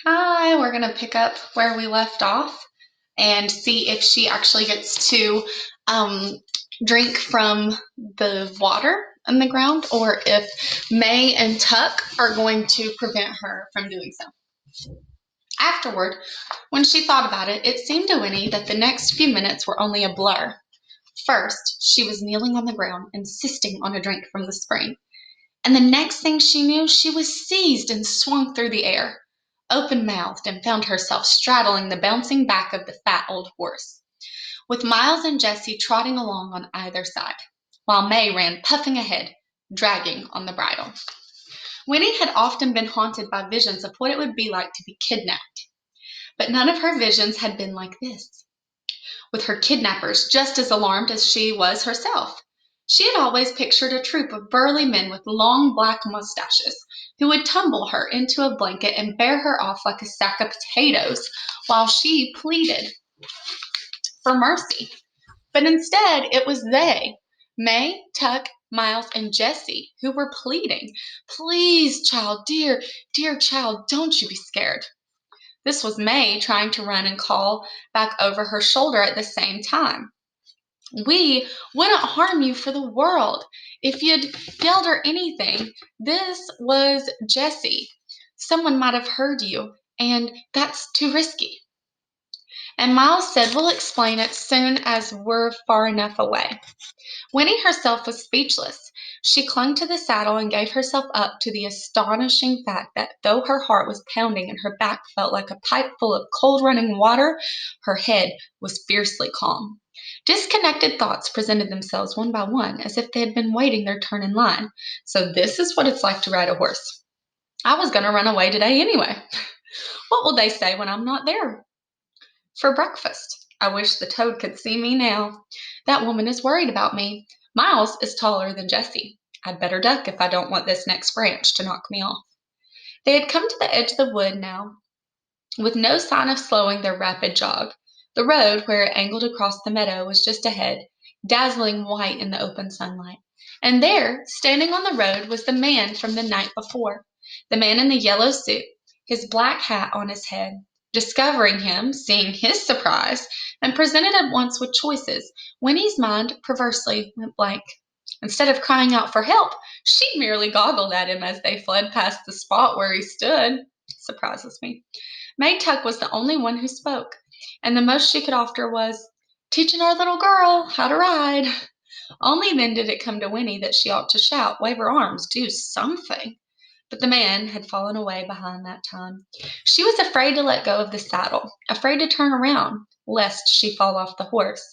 Hi, we're going to pick up where we left off and see if she actually gets to um, drink from the water in the ground or if May and Tuck are going to prevent her from doing so. Afterward, when she thought about it, it seemed to Winnie that the next few minutes were only a blur. First, she was kneeling on the ground, insisting on a drink from the spring. And the next thing she knew, she was seized and swung through the air, open-mouthed, and found herself straddling the bouncing back of the fat old horse, with Miles and Jessie trotting along on either side, while May ran puffing ahead, dragging on the bridle. Winnie had often been haunted by visions of what it would be like to be kidnapped, but none of her visions had been like this, with her kidnappers just as alarmed as she was herself. She had always pictured a troop of burly men with long black mustaches who would tumble her into a blanket and bear her off like a sack of potatoes while she pleaded for mercy. But instead, it was they, May, Tuck, Miles, and Jessie, who were pleading, "Please, child, dear, dear child, don't you be scared." This was May trying to run and call back over her shoulder at the same time. "We wouldn't harm you for the world if you'd yelled or anything." This was Jessie. "Someone might have heard you, and that's too risky." And Miles said, "We'll explain it soon as we're far enough away." Winnie herself was speechless. She clung to the saddle and gave herself up to the astonishing fact that though her heart was pounding and her back felt like a pipe full of cold running water, her head was fiercely calm. Disconnected thoughts presented themselves one by one as if they had been waiting their turn in line. So this is what it's like to ride a horse. I was going to run away today anyway. What will they say when I'm not there for breakfast? I wish the toad could see me now. That woman is worried about me. Miles is taller than Jessie. I'd better duck if I don't want this next branch to knock me off. They had come to the edge of the wood now, with no sign of slowing their rapid jog. The road, where it angled across the meadow, was just ahead, dazzling white in the open sunlight. And there, standing on the road, was the man from the night before, the man in the yellow suit, his black hat on his head. Discovering him, seeing his surprise, and presented at once with choices, Winnie's mind perversely went blank. Instead of crying out for help, she merely goggled at him as they fled past the spot where he stood. Surprises me. May Tuck was the only one who spoke, and the most she could offer was, "Teaching our little girl how to ride." Only then did it come to Winnie that she ought to shout, wave her arms, do something. But the man had fallen away behind that time. She was afraid to let go of the saddle, afraid to turn around, lest she fall off the horse.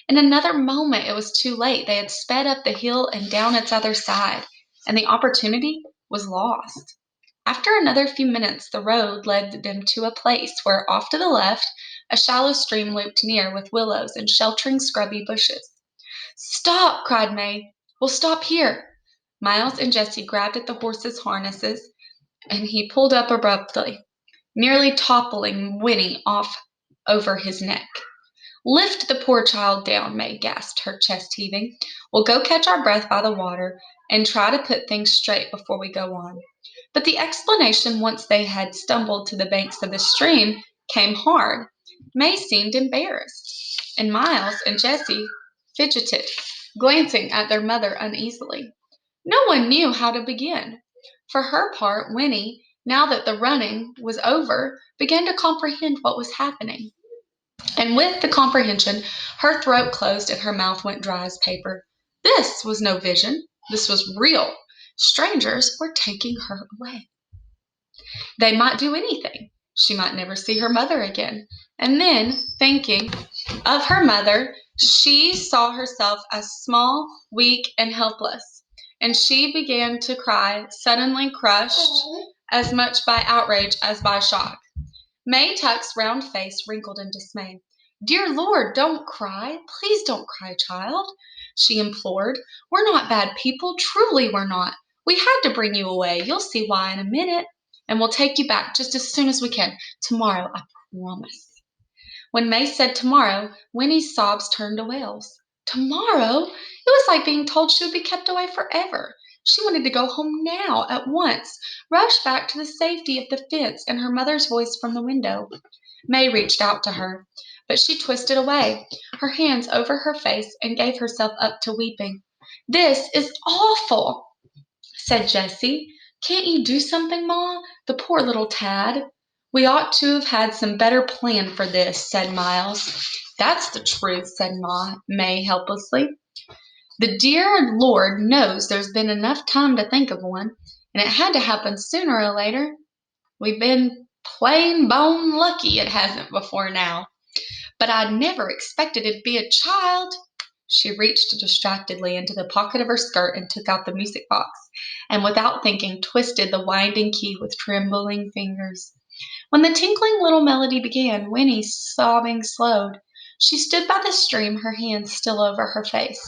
In another moment it was too late. They had sped up the hill and down its other side, and the opportunity was lost. After another few minutes, the road led them to a place where, off to the left, a shallow stream looped near with willows and sheltering scrubby bushes. "Stop!" cried May. "We'll stop here." Miles and Jessie grabbed at the horse's harnesses, and he pulled up abruptly, nearly toppling Winnie off over his neck. "Lift the poor child down," May gasped, her chest heaving. "We'll go catch our breath by the water and try to put things straight before we go on." But the explanation, once they had stumbled to the banks of the stream, came hard. May seemed embarrassed, and Miles and Jessie fidgeted, glancing at their mother uneasily. No one knew how to begin. For her part, Winnie, now that the running was over, began to comprehend what was happening. And with the comprehension, her throat closed and her mouth went dry as paper. This was no vision. This was real. Strangers were taking her away. They might do anything. She might never see her mother again. And then, thinking of her mother, she saw herself as small, weak, and helpless. And she began to cry, suddenly crushed as much by outrage as by shock. May Tuck's round face wrinkled in dismay. "Dear Lord, don't cry. Please don't cry, child," she implored. "We're not bad people. Truly we're not. We had to bring you away. You'll see why in a minute. And we'll take you back just as soon as we can. Tomorrow, I promise." When May said tomorrow, Winnie's sobs turned to wails. Tomorrow? It was like being told she would be kept away forever. She wanted to go home now, at once, rush back to the safety of the fence and her mother's voice from the window. May reached out to her, but she twisted away, her hands over her face, and gave herself up to weeping. "This is awful," said Jessie. "Can't you do something, Ma? The poor little tad." "We ought to have had some better plan for this," said Miles. "That's the truth," said May helplessly. "The dear Lord knows there's been enough time to think of one, and it had to happen sooner or later. We've been plain bone lucky it hasn't before now. But I never expected it'd be a child." She reached distractedly into the pocket of her skirt and took out the music box, and without thinking, twisted the winding key with trembling fingers. When the tinkling little melody began, Winnie's sobbing slowed. She stood by the stream, her hands still over her face,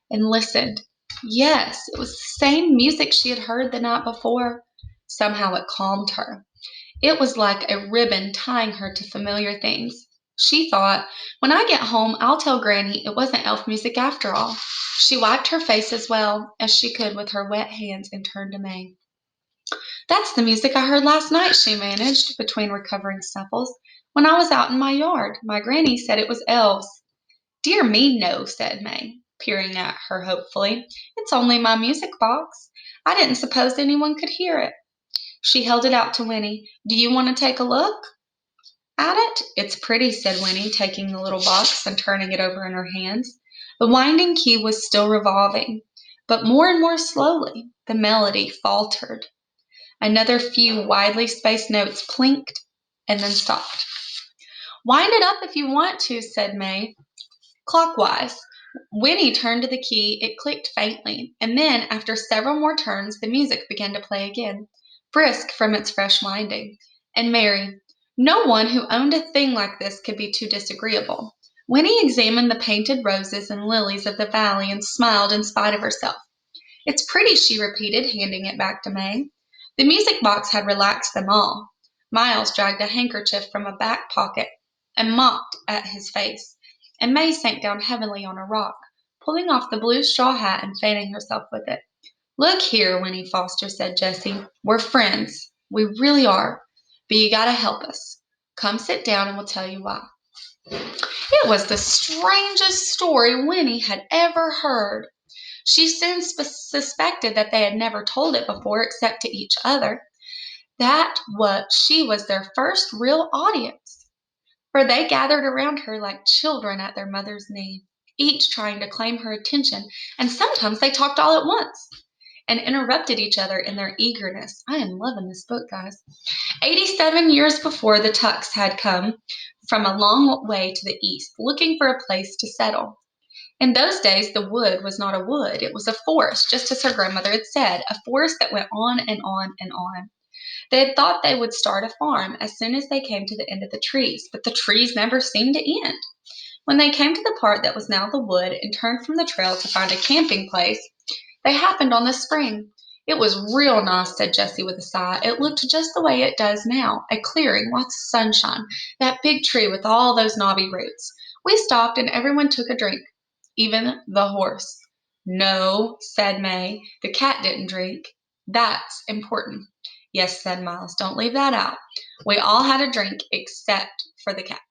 and listened. Yes, it was the same music she had heard the night before. Somehow it calmed her. It was like a ribbon tying her to familiar things. She thought, "When I get home, I'll tell Granny it wasn't elf music after all." She wiped her face as well as she could with her wet hands and turned to May. "That's the music I heard last night," she managed, between recovering snuffles. "When I was out in my yard. My granny said it was elves." "Dear me, no," said May, peering at her hopefully. "It's only my music box. I didn't suppose anyone could hear it." She held it out to Winnie. "Do you want to take a look at it?" "It's pretty," said Winnie, taking the little box and turning it over in her hands. The winding key was still revolving, but more and more slowly. The melody faltered. Another few widely spaced notes plinked and then stopped. "Wind it up if you want to," said May. Clockwise. Winnie turned to the key. It clicked faintly, and then, after several more turns, the music began to play again, brisk from its fresh winding, and merry. No one who owned a thing like this could be too disagreeable. Winnie examined the painted roses and lilies of the valley and smiled in spite of herself. "It's pretty," she repeated, handing it back to May. The music box had relaxed them all. Miles dragged a handkerchief from a back pocket and mopped at his face, and May sank down heavily on a rock, pulling off the blue straw hat and fanning herself with it. "Look here, Winnie Foster," said Jessie. "We're friends. We really are. But you gotta help us. Come sit down and we'll tell you why." It was the strangest story Winnie had ever heard. She soon suspected that they had never told it before except to each other, that what she was their first real audience, for they gathered around her like children at their mother's knee, each trying to claim her attention, and sometimes they talked all at once and interrupted each other in their eagerness. I am loving this book, guys. 87 years before, the Tucks had come from a long way to the east, looking for a place to settle. In those days, the wood was not a wood, it was a forest, just as her grandmother had said, a forest that went on and on and on. They had thought they would start a farm as soon as they came to the end of the trees, but the trees never seemed to end. When they came to the part that was now the wood and turned from the trail to find a camping place, they happened on the spring. "It was real nice," said Jessie with a sigh. "It looked just the way it does now, a clearing, lots of sunshine, that big tree with all those knobby roots. We stopped and everyone took a drink, even the horse." "No," said May, "the cat didn't drink. That's important." "Yes," said Miles, "don't leave that out. We all had a drink except for the cat."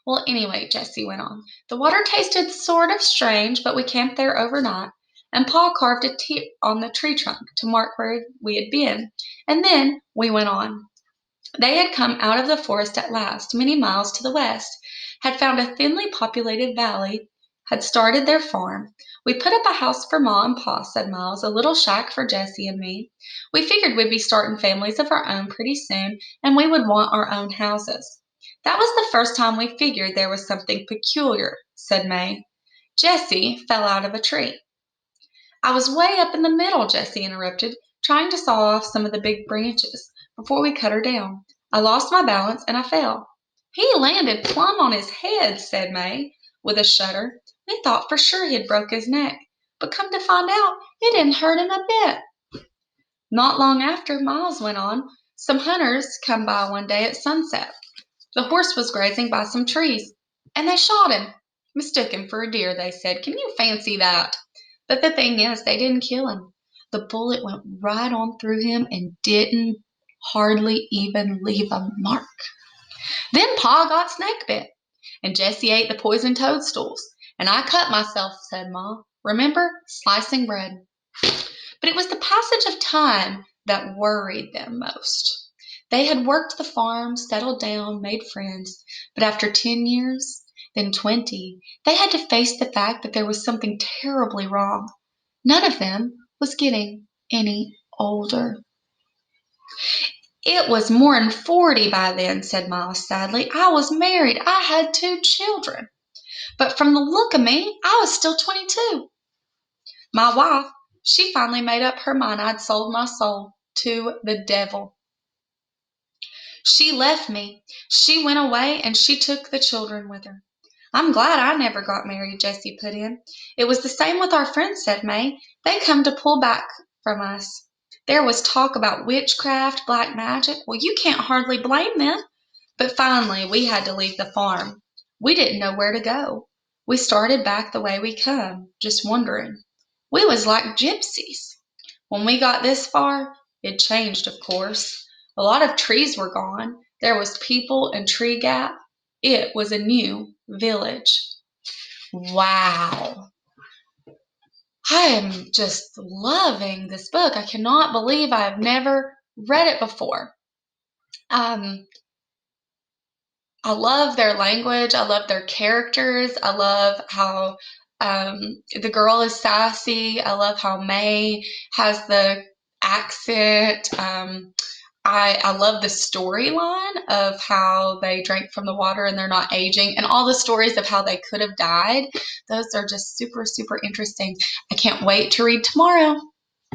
"Well, anyway," Jessie went on, "the water tasted sort of strange, but we camped there overnight, and Pa carved a T on the tree trunk to mark where we had been, and then we went on." They had come out of the forest at last, many miles to the west, had found a thinly populated valley, had started their farm. "We put up a house for Ma and Pa," said Miles, "a little shack for Jessie and me. We figured we'd be starting families of our own pretty soon, and we would want our own houses." "That was the first time we figured there was something peculiar," said May. "Jessie fell out of a tree." "I was way up in the middle," Jessie interrupted, "trying to saw off some of the big branches before we cut her down. I lost my balance and I fell." "He landed plumb on his head," said May, with a shudder. "We thought for sure he'd broke his neck, but come to find out, it didn't hurt him a bit." "Not long after," Miles went on, "some hunters come by one day at sunset. The horse was grazing by some trees, and they shot him. Mistook him for a deer, they said. Can you fancy that? But the thing is, they didn't kill him. The bullet went right on through him and didn't hardly even leave a mark. Then Pa got snake bit, and Jessie ate the poisoned toadstools. And I cut myself, said Ma. Remember, slicing bread. But it was the passage of time that worried them most. They had worked the farm, settled down, made friends, but after 10 years, then 20, they had to face the fact that there was something terribly wrong. None of them was getting any older. It was more'n 40 by then, said Miles sadly. I was married. I had 2 children. But from the look of me, I was still 22. My wife, she finally made up her mind I'd sold my soul to the devil. She left me. She went away and she took the children with her. I'm glad I never got married, Jessie put in. It was the same with our friends, said May. They come to pull back from us. There was talk about witchcraft, black magic. Well, you can't hardly blame them. But finally, we had to leave the farm. We didn't know where to go. We started back the way we come, just wondering. We was like gypsies. When we got this far, it changed, of course. A lot of trees were gone. There was people and tree gap. It was a new village. Wow. I am just loving this book. I cannot believe I have never read it before. I love their language. I love their characters. I love how the girl is sassy. I love how May has the accent. I love the storyline of how they drank from the water and they're not aging, and all the stories of how they could have died. Those are just super, super interesting. I can't wait to read tomorrow.